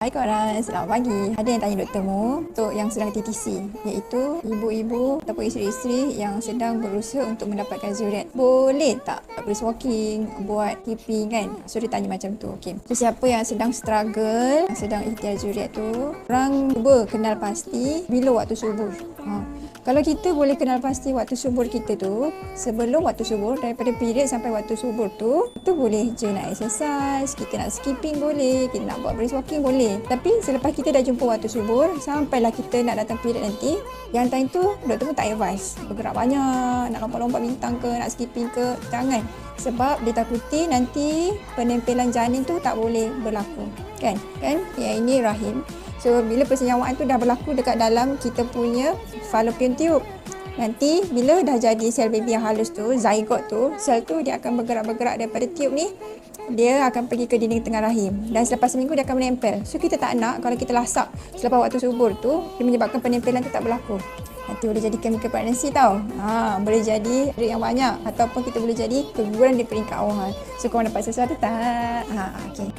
Hai korang, selamat pagi. Ada yang tanya doktor Mu untuk yang sedang TTC, iaitu ibu-ibu ataupun isteri-isteri yang sedang berusaha untuk mendapatkan zuriat. Boleh tak brisk walking, buat keeping kan? So dia tanya macam tu. Okay. So siapa yang sedang struggle, yang sedang ikhtiar zuriat tu, korang cuba kenal pasti bila waktu subuh. Kalau kita boleh kenal pasti waktu subuh kita tu, sebelum waktu subuh, daripada period sampai waktu subuh tu, kita boleh je nak exercise, kita nak skipping boleh, kita nak buat brisk walking boleh. Tapi selepas kita dah jumpa waktu subuh, sampailah kita nak datang period nanti, yang time tu doktor pun tak advise bergerak banyak, nak lompat-lompat bintang ke, nak skipping ke, jangan. Sebab ditakuti nanti penempelan janin tu tak boleh berlaku. Kan? Yang ini rahim. So, bila persenyawaan tu dah berlaku dekat dalam kita punya fallopian tube. Nanti, bila dah jadi sel baby yang halus tu, zygote tu, sel tu dia akan bergerak-bergerak daripada tube ni, dia akan pergi ke dinding tengah rahim. Dan selepas seminggu dia akan menempel. So, kita tak nak kalau kita lasak selepas waktu subur tu, dia menyebabkan penempelan tu tak berlaku. Nanti boleh jadi chemical pregnancy tau. Boleh jadi rate yang banyak. Ataupun kita boleh jadi keguguran di peringkat awal. So, korang dapat sesuatu tak? Okay.